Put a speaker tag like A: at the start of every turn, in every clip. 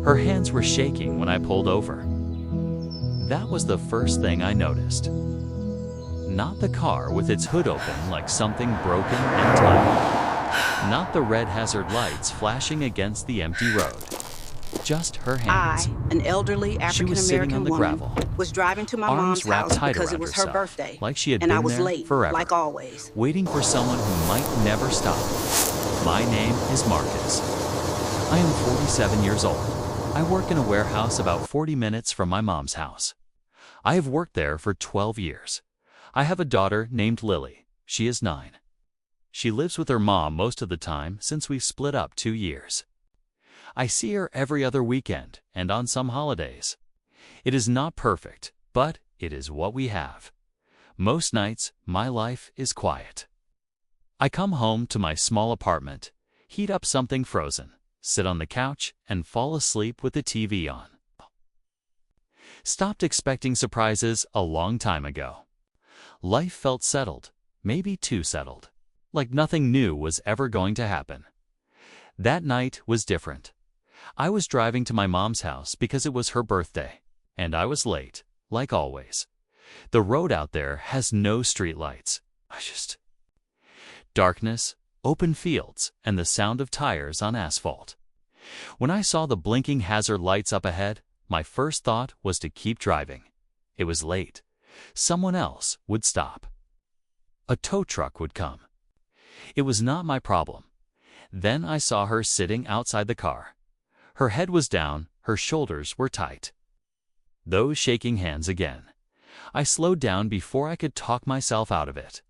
A: Her hands were shaking when I pulled over. That was the first thing I noticed. Not the car with its hood open like something broken and tiny. Not the red hazard lights flashing against the empty road. Just her hands.
B: I, an elderly
A: She was sitting on
B: African-American
A: the
B: woman,
A: gravel,
B: was driving to my
A: arms
B: mom's
A: wrapped
B: house
A: tight
B: because it
A: around
B: was her
A: herself,
B: birthday,
A: like she had
B: and I
A: been
B: was
A: there
B: late,
A: forever,
B: like always.
A: waiting for someone who might never stop. My name is Marcus. I am 47 years old. I work in a warehouse about 40 minutes from my mom's house. I have worked there for 12 years. I have a daughter named Lily. She is 9. She lives with her mom most of the time since we split up 2 years. I see her every other weekend and on some holidays. It is not perfect, but it is what we have. Most nights, my life is quiet. I come home to my small apartment, heat up something frozen, sit on the couch, and fall asleep with the TV on. Stopped expecting surprises a long time ago. Life felt settled, maybe too settled, like nothing new was ever going to happen. That night was different. I was driving to my mom's house because it was her birthday, and I was late, like always. The road out there has no streetlights. Darkness, open fields, and the sound of tires on asphalt. When I saw the blinking hazard lights up ahead, my first thought was to keep driving. It was late. Someone else would stop. A tow truck would come. It was not my problem. Then I saw her sitting outside the car. Her head was down, her shoulders were tight. Those shaking hands again. I slowed down before I could talk myself out of it.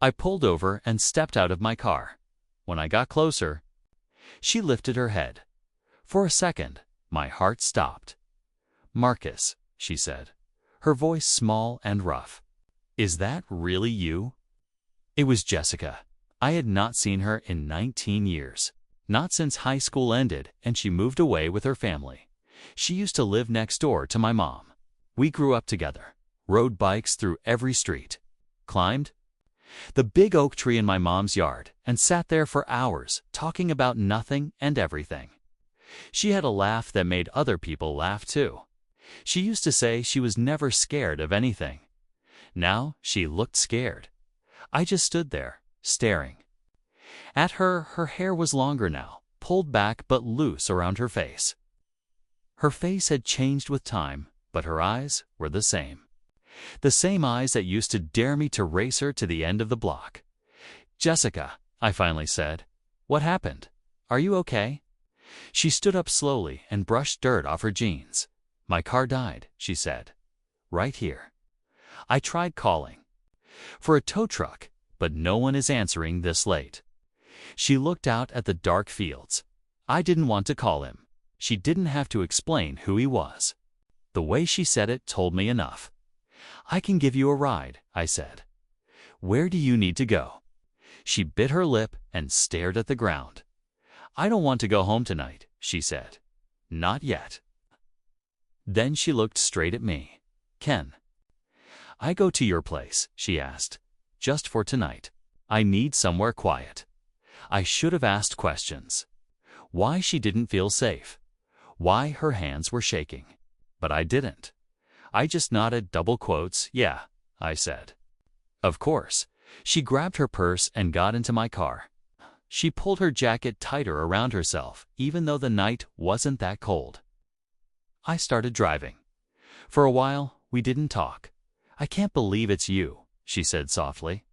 A: I pulled over and stepped out of my car. When I got closer, she lifted her head. For a second, my heart stopped. "Marcus," she said, her voice small and rough. "Is that really you?" It was Jessica. I had not seen her in 19 years. Not since high school ended and she moved away with her family. She used to live next door to my mom. We grew up together, rode bikes through every street, climbed the big oak tree in my mom's yard, and sat there for hours talking about nothing and everything. She had a laugh that made other people laugh too. She used to say she was never scared of anything. Now she looked scared. I just stood there, staring. At her hair was longer now, pulled back but loose around her face. Her face had changed with time, but her eyes were the same. The same eyes that used to dare me to race her to the end of the block. "Jessica," I finally said, "what happened? Are you okay?" She stood up slowly and brushed dirt off her jeans. "My car died," she said. "Right here." I tried calling for a tow truck, but no one is answering this late. She looked out at the dark fields. I didn't want to call him. She didn't have to explain who he was. The way she said it told me enough. "I can give you a ride," I said. "Where do you need to go?" She bit her lip and stared at the ground. "I don't want to go home tonight," she said. "Not yet." Then she looked straight at me. "Can I go to your place?" she asked. "Just for tonight. I need somewhere quiet." I should have asked questions. Why she didn't feel safe. Why her hands were shaking. But I didn't. I just nodded double quotes. "Yeah," I said. Of course. She grabbed her purse and got into my car. She pulled her jacket tighter around herself, even though the night wasn't that cold. I started driving. For a while, we didn't talk. "I can't believe it's you," she said softly.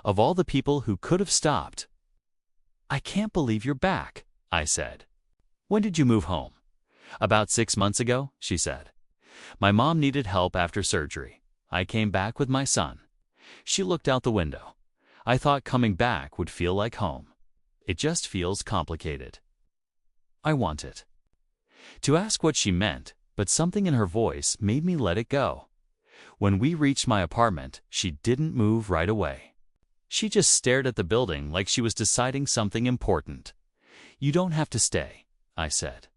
A: "Of all the people who could have stopped." "I can't believe you're back," I said. "When did you move home?" "About 6 months ago," she said. "My mom needed help after surgery. I came back with my son." She looked out the window. "I thought coming back would feel like home. It just feels complicated." I wanted to ask what she meant, but something in her voice made me let it go. When we reached my apartment, she didn't move right away. She just stared at the building like she was deciding something important. "You don't have to stay," I said.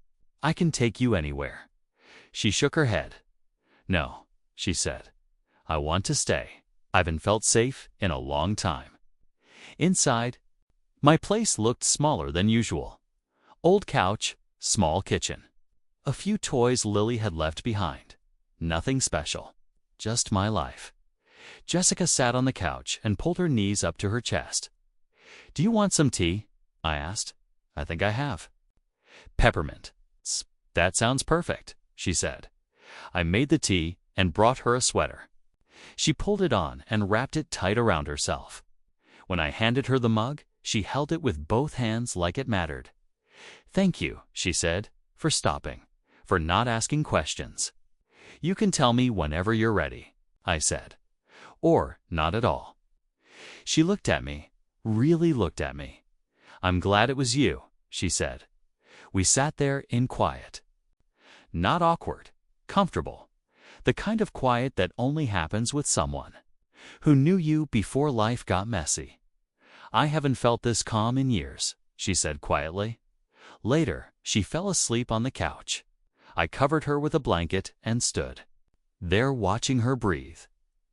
A: "I can take you anywhere." She shook her head. "No," she said. "I want to stay. I haven't felt safe in a long time." Inside, my place looked smaller than usual. Old couch, small kitchen. A few toys Lily had left behind. Nothing special. Just my life. Jessica sat on the couch and pulled her knees up to her chest. "Do you want some tea?" I asked. "I think I have." "Peppermint." "That sounds perfect," she said. I made the tea and brought her a sweater. She pulled it on and wrapped it tight around herself. When I handed her the mug, she held it with both hands like it mattered. "Thank you," she said, "for stopping, for not asking questions." "You can tell me whenever you're ready," I said. "Or not at all." She looked at me, really looked at me. "I'm glad it was you," she said. We sat there in quiet. Not awkward, comfortable. The kind of quiet that only happens with someone who knew you before life got messy. "I haven't felt this calm in years," she said quietly. Later, she fell asleep on the couch. I covered her with a blanket and stood there watching her breathe.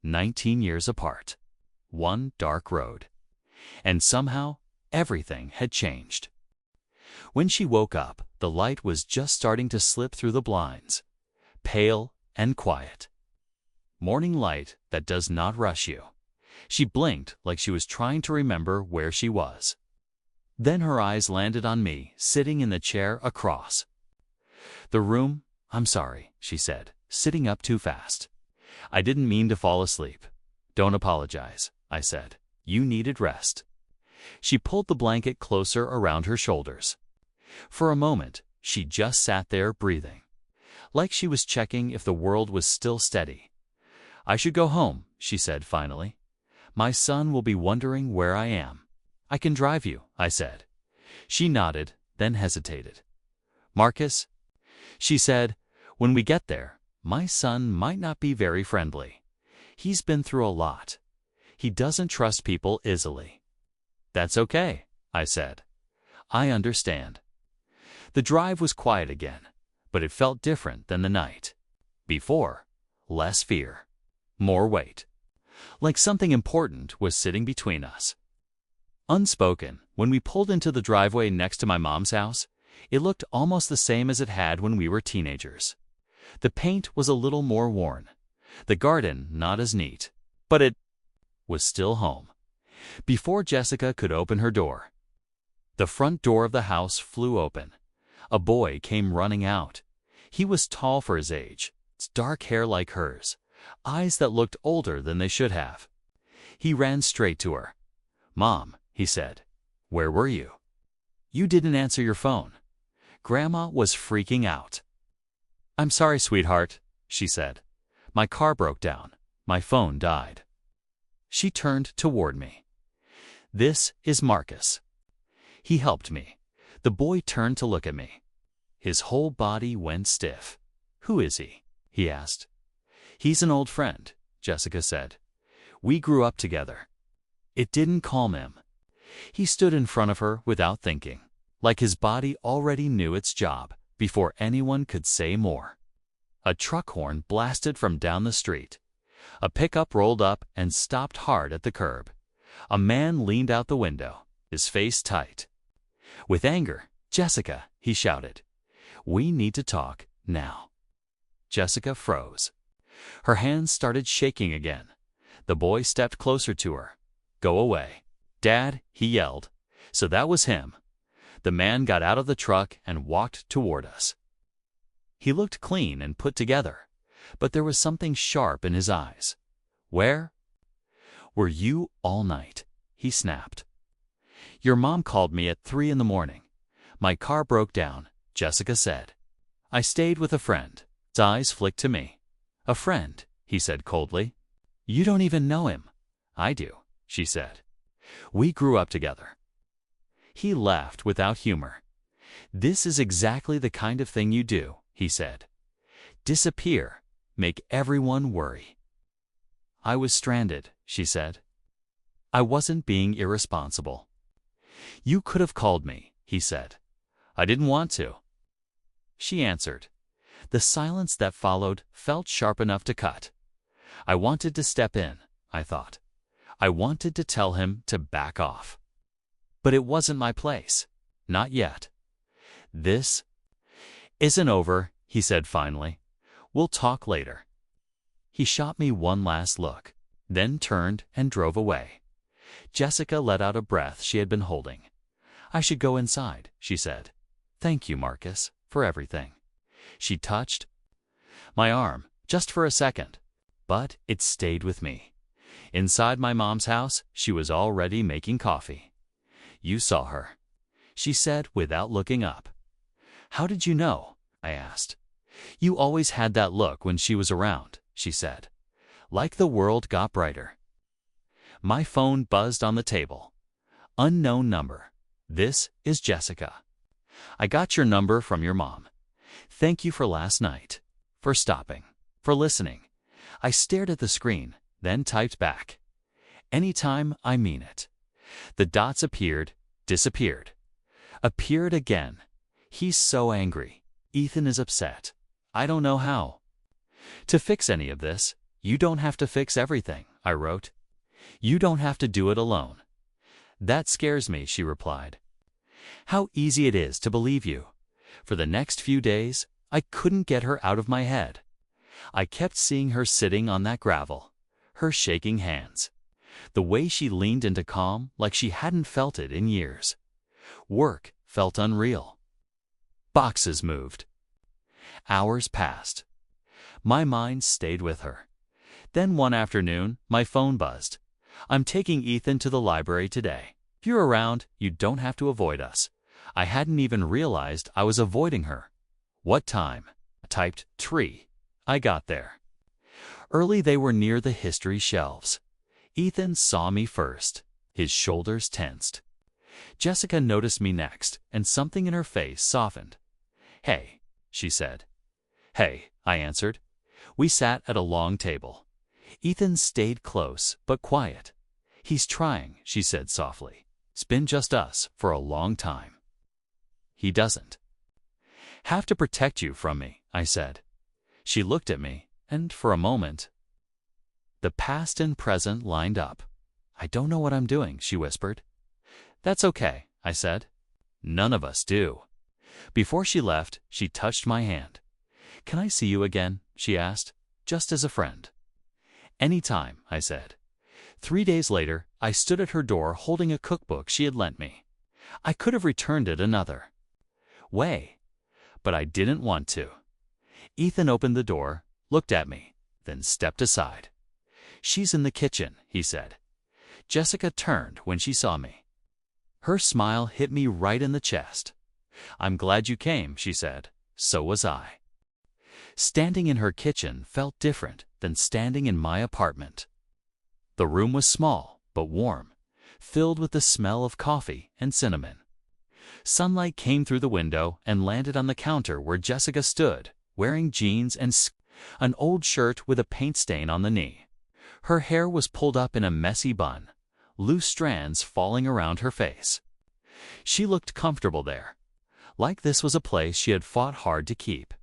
A: 19 years apart. One dark road. And somehow, everything had changed. When she woke up, the light was just starting to slip through the blinds. Pale and quiet. Morning light that does not rush you. She blinked like she was trying to remember where she was. Then her eyes landed on me, sitting in the chair across the room. "I'm sorry," she said, sitting up too fast. "I didn't mean to fall asleep." "Don't apologize," I said. "You needed rest." She pulled the blanket closer around her shoulders. For a moment, she just sat there breathing, like she was checking if the world was still steady. "I should go home," she said finally. "My son will be wondering where I am." "I can drive you," I said. She nodded, then hesitated. "Marcus," she said, "when we get there, my son might not be very friendly. He's been through a lot. He doesn't trust people easily." "That's okay," I said. "I understand." The drive was quiet again, but it felt different than the night before. Less fear. More weight. Like something important was sitting between us. Unspoken, when we pulled into the driveway next to my mom's house, it looked almost the same as it had when we were teenagers. The paint was a little more worn. The garden not as neat. But it was still home. Before Jessica could open her door, the front door of the house flew open. A boy came running out. He was tall for his age, dark hair like hers, eyes that looked older than they should have. He ran straight to her. "Mom," he said, "where were you? You didn't answer your phone." Grandma was freaking out. "I'm sorry, sweetheart," she said. "My car broke down. My phone died." She turned toward me. "This is Marcus." He helped me. The boy turned to look at me. His whole body went stiff. "Who is he?" he asked. "He's an old friend," Jessica said. "We grew up together." It didn't calm him. He stood in front of her without thinking, like his body already knew its job before anyone could say more. A truck horn blasted from down the street. A pickup rolled up and stopped hard at the curb. A man leaned out the window, his face tight. With anger, "Jessica," he shouted. "We need to talk now." Jessica froze. Her hands started shaking again. The boy stepped closer to her. "Go away." "Dad," he yelled. So that was him. The man got out of the truck and walked toward us. He looked clean and put together, but there was something sharp in his eyes. "Where were you all night?" he snapped. "Your mom called me at 3 in the morning. My car broke down," Jessica said. "I stayed with a friend." His eyes flicked to me. "A friend," he said coldly. "You don't even know him." "I do," she said. "We grew up together." He laughed without humor. "This is exactly the kind of thing you do," he said. "Disappear, make everyone worry." "I was stranded," she said. "I wasn't being irresponsible." "You could have called me," he said. "I didn't want to." She answered. The silence that followed felt sharp enough to cut. I wanted to step in, I thought. I wanted to tell him to back off. But it wasn't my place. Not yet. "This isn't over," he said finally. We'll talk later. He shot me one last look, then turned and drove away. Jessica let out a breath she had been holding. I should go inside, she said. Thank you, Marcus, for everything. She touched my arm, just for a second, but it stayed with me. Inside my mom's house, she was already making coffee. You saw her, she said without looking up. How did you know? I asked. You always had that look when she was around, she said. Like the world got brighter. My phone buzzed on the table. Unknown number. This is Jessica. I got your number from your mom. Thank you for last night. For stopping. For listening. I stared at the screen, then typed back. Anytime, I mean it. The dots appeared, disappeared. Appeared again. He's so angry. Ethan is upset. I don't know how. To fix any of this, you don't have to fix everything, I wrote. You don't have to do it alone. That scares me, she replied. How easy it is to believe you. For the next few days, I couldn't get her out of my head. I kept seeing her sitting on that gravel, her shaking hands. The way she leaned into calm like she hadn't felt it in years. Work felt unreal. Boxes moved. Hours passed. My mind stayed with her. Then one afternoon, my phone buzzed. I'm taking Ethan to the library today. If you're around, you don't have to avoid us. I hadn't even realized I was avoiding her. What time? I typed 3. I got there. Early they were near the history shelves. Ethan saw me first. His shoulders tensed. Jessica noticed me next, and something in her face softened. Hey, she said. Hey, I answered. We sat at a long table. Ethan stayed close, but quiet. He's trying, she said softly. It's been just us for a long time. He doesn't have to protect you from me, I said. She looked at me, and for a moment, the past and present lined up. I don't know what I'm doing, she whispered. That's okay, I said. None of us do. Before she left, she touched my hand. Can I see you again? She asked, just as a friend. Anytime, I said. 3 days later, I stood at her door holding a cookbook she had lent me. I could have returned it another way, but I didn't want to. Ethan opened the door, looked at me, then stepped aside. She's in the kitchen, he said. Jessica turned when she saw me. Her smile hit me right in the chest. I'm glad you came, she said. So was I. Standing in her kitchen felt different than standing in my apartment. The room was small, but warm, filled with the smell of coffee and cinnamon. Sunlight came through the window and landed on the counter where Jessica stood, wearing jeans and an old shirt with a paint stain on the knee. Her hair was pulled up in a messy bun, loose strands falling around her face. She looked comfortable there, like this was a place she had fought hard to keep.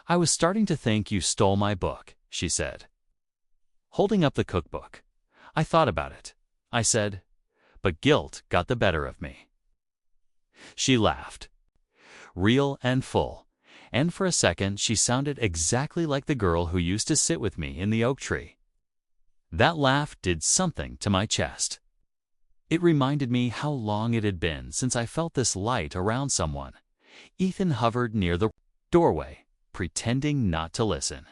A: I was starting to think you stole my book, she said. Holding up the cookbook. I thought about it. I said, but guilt got the better of me. She laughed, real and full, and for a second she sounded exactly like the girl who used to sit with me in the oak tree. That laugh did something to my chest. It reminded me how long it had been since I felt this light around someone. Ethan hovered near the doorway, pretending not to listen.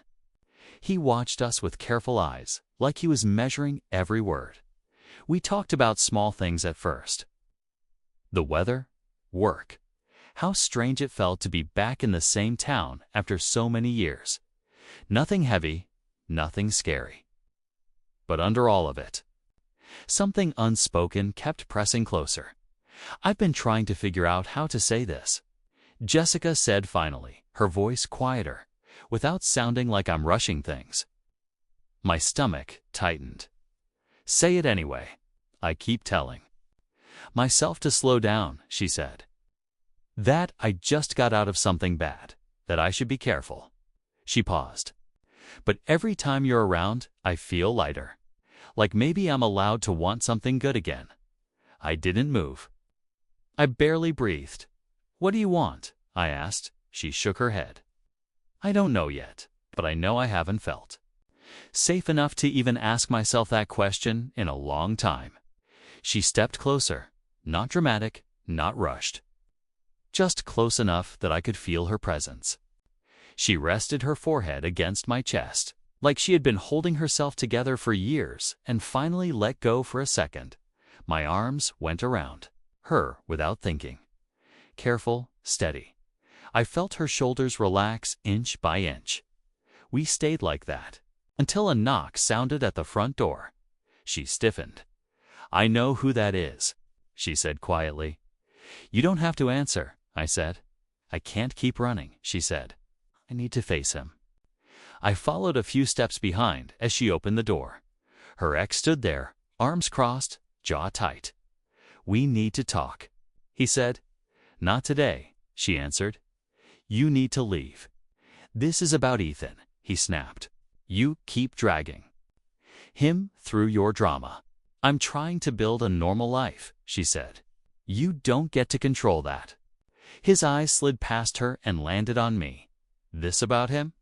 A: He watched us with careful eyes, like he was measuring every word. We talked about small things at first. The weather, work. How strange it felt to be back in the same town after so many years. Nothing heavy, nothing scary. But under all of it, something unspoken kept pressing closer. I've been trying to figure out how to say this, Jessica said finally, her voice quieter, without sounding like I'm rushing things. My stomach tightened. Say it anyway, I keep telling myself to slow down, she said. That I just got out of something bad, that I should be careful. She paused. But every time you're around, I feel lighter. Like maybe I'm allowed to want something good again. I didn't move. I barely breathed. What do you want? I asked. She shook her head. I don't know yet, but I know I haven't felt safe enough to even ask myself that question in a long time. She stepped closer, not dramatic, not rushed, just close enough that I could feel her presence. She rested her forehead against my chest, like she had been holding herself together for years, and finally let go for a second. My arms went around her without thinking. Careful, steady. I felt her shoulders relax inch by inch. We stayed like that until a knock sounded at the front door. She stiffened. "I know who that is," she said quietly. "You don't have to answer," I said. "I can't keep running," she said. "I need to face him." I followed a few steps behind as she opened the door. Her ex stood there, arms crossed, jaw tight. "We need to talk," he said. "Not today," she answered. "You need to leave." "This is about Ethan," he snapped. "You keep dragging him through your drama." "I'm trying to build a normal life," she said. "You don't get to control that." His eyes slid past her and landed on me. "This about him?"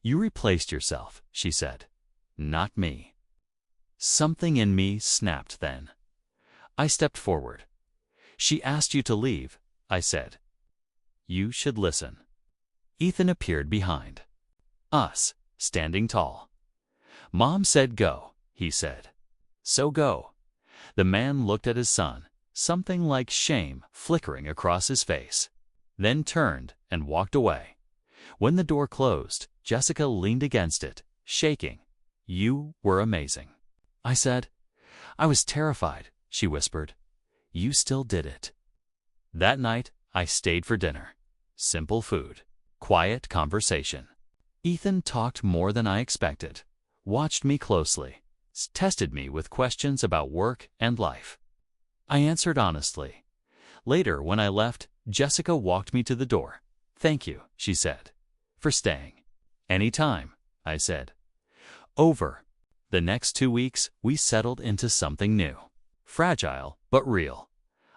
A: "You replaced yourself," she said. "Not me." Something in me snapped then. I stepped forward. "She asked you to leave," I said. "You should listen." Ethan appeared behind us, standing tall. "Mom said go," he said. "So go." The man looked at his son, something like shame flickering across his face, then turned and walked away. When the door closed, Jessica leaned against it, shaking. "You were amazing," I said. "I was terrified," she whispered. "You still did it." That night, I stayed for dinner. Simple food, quiet conversation. Ethan talked more than I expected, watched me closely, tested me with questions about work and life. I answered honestly. Later, when I left, Jessica walked me to the door. "Thank you," she said, "for staying." "Anytime," I said. Over the next 2 weeks, we settled into something new. Fragile, but real.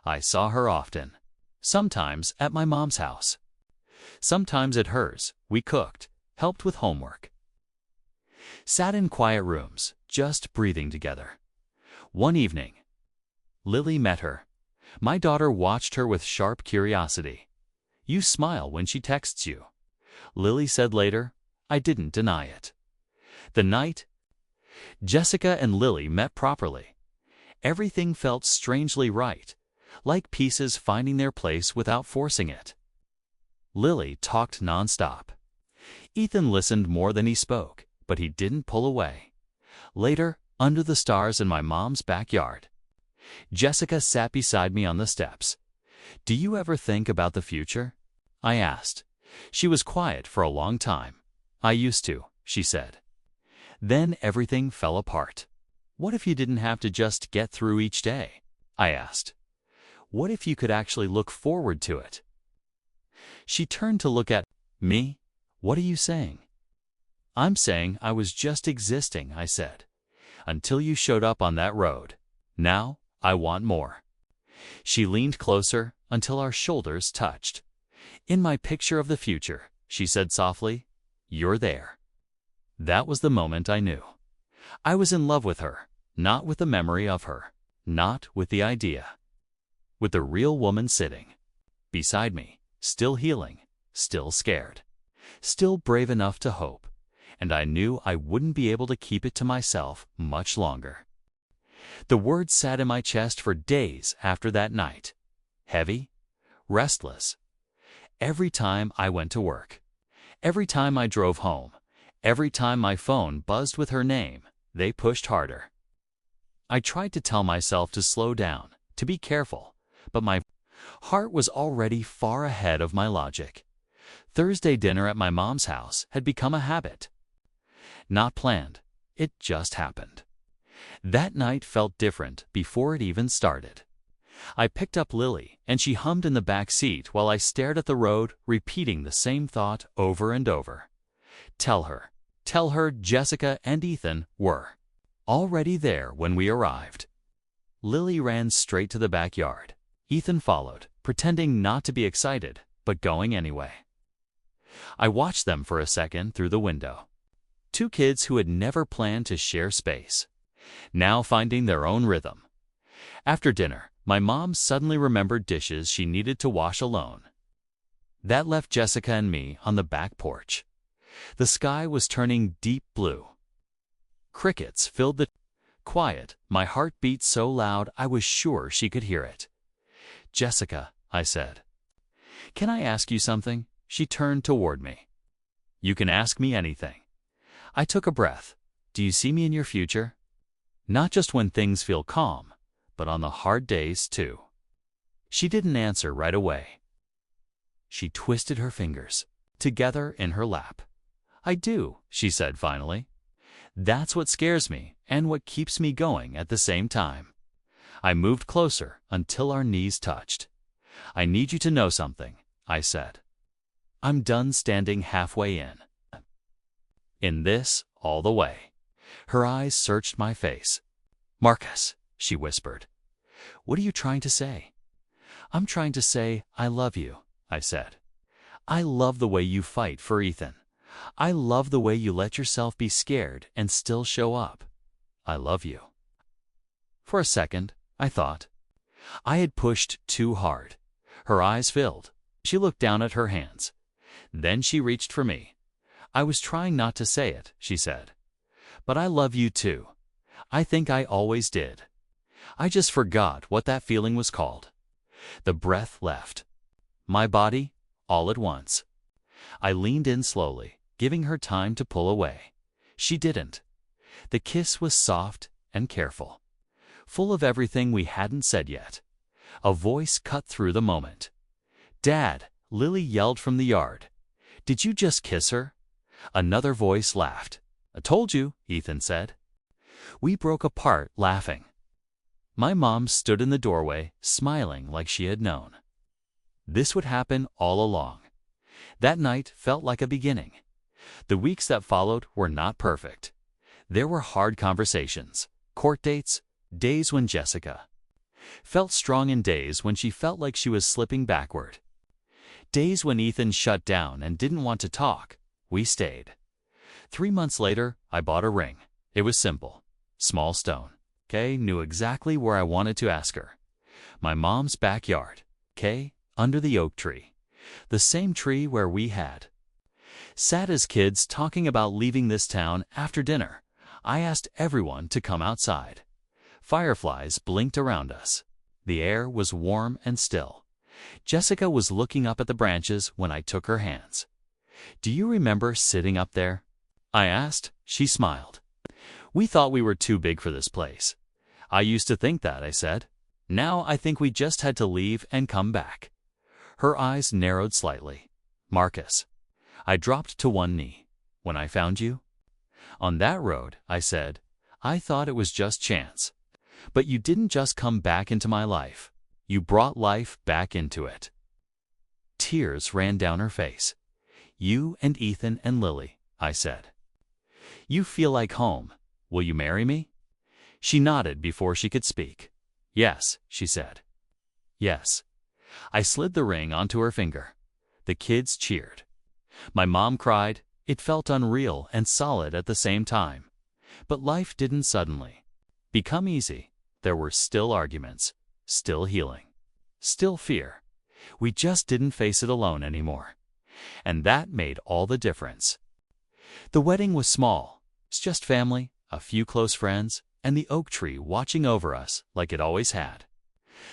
A: I saw her often. Sometimes at my mom's house. Sometimes at hers. We cooked, helped with homework, sat in quiet rooms, just breathing together. One evening, Lily met her. My daughter watched her with sharp curiosity. "You smile when she texts you," Lily said later. I didn't deny it. The night Jessica and Lily met properly, everything felt strangely right, like pieces finding their place without forcing it. Lily talked nonstop. Ethan listened more than he spoke, but he didn't pull away. Later, under the stars in my mom's backyard, Jessica sat beside me on the steps. "Do you ever think about the future?" I asked. She was quiet for a long time. "I used to," she said. Then everything fell apart. "What if you didn't have to just get through each day?" I asked. "What if you could actually look forward to it?" She turned to look at me. "What are you saying?" "I'm saying I was just existing," I said, "until you showed up on that road. Now, I want more." She leaned closer until our shoulders touched. "In my picture of the future," she said softly, "you're there." That was the moment I knew. I was in love with her, not with the memory of her, not with the idea. With the real woman sitting beside me, still healing, still scared, still brave enough to hope, and I knew I wouldn't be able to keep it to myself much longer. The words sat in my chest for days after that night. Heavy, restless. Every time I went to work, every time I drove home, every time my phone buzzed with her name, they pushed harder. I tried to tell myself to slow down, to be careful, but my heart was already far ahead of my logic. Thursday dinner at my mom's house had become a habit. Not planned, it just happened. That night felt different before it even started. I picked up Lily, and she hummed in the back seat while I stared at the road, repeating the same thought over and over. Tell her Jessica and Ethan were already there when we arrived. Lily ran straight to the backyard. Ethan followed, pretending not to be excited, but going anyway. I watched them for a second through the window. Two kids who had never planned to share space, now finding their own rhythm. After dinner, my mom suddenly remembered dishes she needed to wash alone. That left Jessica and me on the back porch. The sky was turning deep blue. Crickets filled the quiet. My heart beat so loud I was sure she could hear it. "Jessica," I said. "Can I ask you something?" She turned toward me. "You can ask me anything." I took a breath. "Do you see me in your future? Not just when things feel calm, but on the hard days too." She didn't answer right away. She twisted her fingers together in her lap. "I do," she said finally. "That's what scares me and what keeps me going at the same time." I moved closer until our knees touched. "I need you to know something," I said. "I'm done standing halfway in this all the way." Her eyes searched my face. "Marcus," she whispered. "What are you trying to say?" "I'm trying to say I love you," I said. "I love the way you fight for Ethan. I love the way you let yourself be scared and still show up. I love you." For a second, I thought I had pushed too hard. Her eyes filled. She looked down at her hands. Then she reached for me. "I was trying not to say it," she said. "But I love you too. I think I always did. I just forgot what that feeling was called." The breath left my body all at once. I leaned in slowly, giving her time to pull away. She didn't. The kiss was soft and careful, full of everything we hadn't said yet. A voice cut through the moment. "Dad," Lily yelled from the yard. "Did you just kiss her?" Another voice laughed. "I told you," Ethan said. We broke apart laughing. My mom stood in the doorway, smiling like she had known. This would happen all along. That night felt like a beginning. The weeks that followed were not perfect. There were hard conversations, court dates, days when Jessica felt strong and days when she felt like she was slipping backward. Days when Ethan shut down and didn't want to talk. We stayed. 3 months later, I bought a ring. It was simple. Small stone. Kay knew exactly where I wanted to ask her. My mom's backyard. Kay, under the oak tree. The same tree where we had sat as kids talking about leaving this town after dinner. I asked everyone to come outside. Fireflies blinked around us. The air was warm and still. Jessica was looking up at the branches when I took her hands. "Do you remember sitting up there?" I asked. She smiled. "We thought we were too big for this place." "I used to think that," I said. "Now I think we just had to leave and come back." Her eyes narrowed slightly. "Marcus." I dropped to one knee. "When I found you on that road," I said, "I thought it was just chance. But you didn't just come back into my life. You brought life back into it." Tears ran down her face. "You and Ethan and Lily," I said. "You feel like home. Will you marry me?" She nodded before she could speak. "Yes," she said. "Yes." I slid the ring onto her finger. The kids cheered. My mom cried. It felt unreal and solid at the same time. But life didn't suddenly become easy. There were still arguments, still healing, still fear. We just didn't face it alone anymore. And that made all the difference. The wedding was small. It's just family, a few close friends, and the oak tree watching over us like it always had.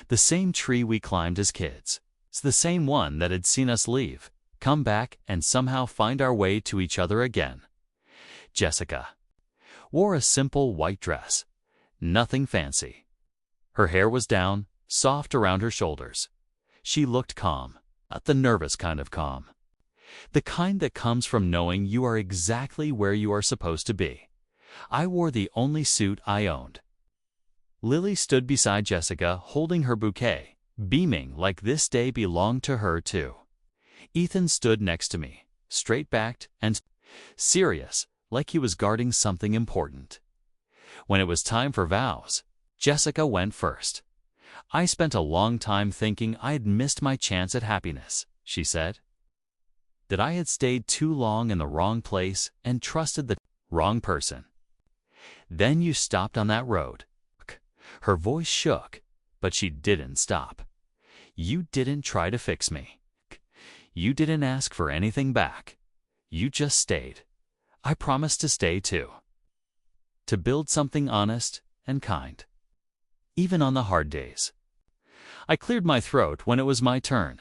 A: The same tree we climbed as kids. It's the same one that had seen us leave, come back, and somehow find our way to each other again. Jessica wore a simple white dress. Nothing fancy. Her hair was down, soft around her shoulders. She looked calm, not the nervous kind of calm. The kind that comes from knowing you are exactly where you are supposed to be. I wore the only suit I owned. Lily stood beside Jessica, holding her bouquet, beaming like this day belonged to her too. Ethan stood next to me, straight-backed and serious, like he was guarding something important. When it was time for vows, Jessica went first. "I spent a long time thinking I had missed my chance at happiness," she said. that I had stayed too long in the wrong place and trusted the wrong person. Then you stopped on that road. Her voice shook, but she didn't stop. You didn't try to fix me. You didn't ask for anything back. You just stayed. I promised to stay too. To build something honest and kind. Even on the hard days. I cleared my throat when it was my turn.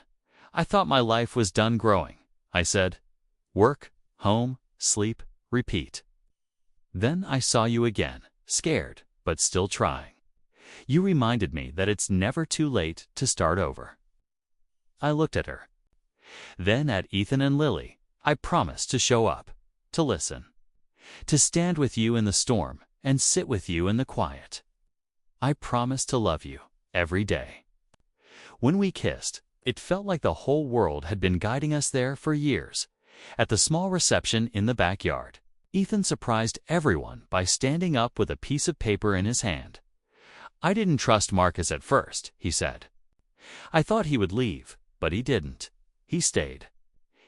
A: I thought my life was done growing. I said, work, home, sleep, repeat. Then I saw you again, scared, but still trying. You reminded me that it's never too late to start over. I looked at her. Then at Ethan and Lily. I promised to show up, to listen, to stand with you in the storm and sit with you in the quiet. I promised to love you every day. When we kissed, it felt like the whole world had been guiding us there for years. At the small reception in the backyard, Ethan surprised everyone by standing up with a piece of paper in his hand. I didn't trust Marcus at first, he said. I thought he would leave, but he didn't. He stayed.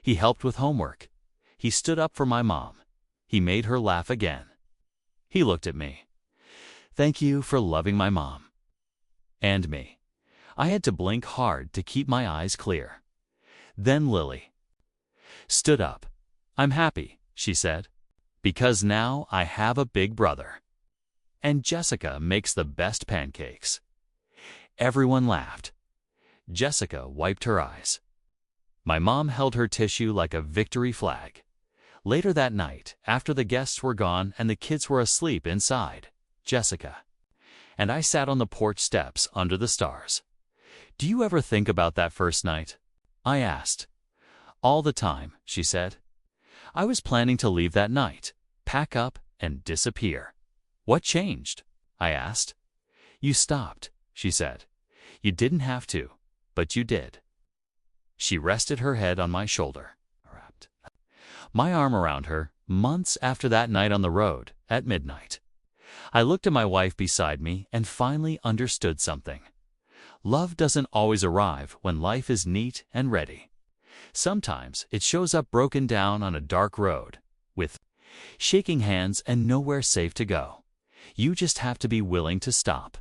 A: He helped with homework. He stood up for my mom. He made her laugh again. He looked at me. Thank you for loving my mom. And me. I had to blink hard to keep my eyes clear. Then Lily stood up. I'm happy, she said, because now I have a big brother. And Jessica makes the best pancakes. Everyone laughed. Jessica wiped her eyes. My mom held her tissue like a victory flag. Later that night, after the guests were gone and the kids were asleep inside, Jessica and I sat on the porch steps under the stars. Do you ever think about that first night? I asked. All the time, she said. I was planning to leave that night, pack up, and disappear. What changed? I asked. You stopped, she said. You didn't have to, but you did. She rested her head on my shoulder, my arm around her, months after that night on the road, at midnight. I looked at my wife beside me and finally understood something. Love doesn't always arrive when life is neat and ready. Sometimes it shows up broken down on a dark road, with shaking hands and nowhere safe to go. You just have to be willing to stop.